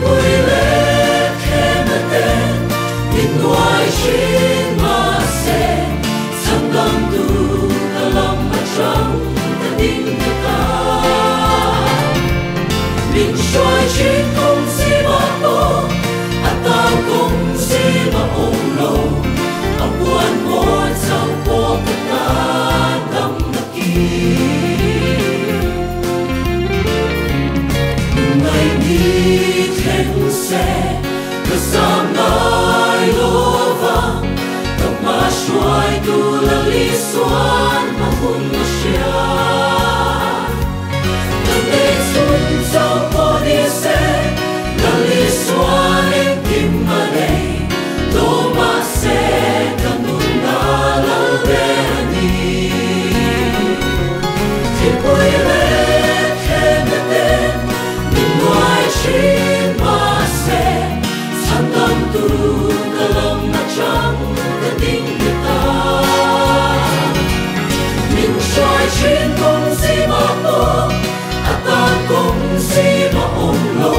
bụi lệ khe mà tên bên ngoài trên mà xe sang lòng tu ta lòng mà trắng ta tin người ta mình xoay trên không gì mà tô ta không gì mà ôm lâu buồn mỗi sau cuộc ta đắm kỳ ngày đi thêm xe cứ sáng mai lúa vàng tập mà xoay tu là lý xoan mà buồn mà xia lần đây xuân sau có đi xe là lý xoan em tìm mà đây lúa mà xe trên mà xe sang tâm tu cả lòng mà trắng cả tình người ta mình xoay trên không gì mà tô ta không gì mà ôm lâu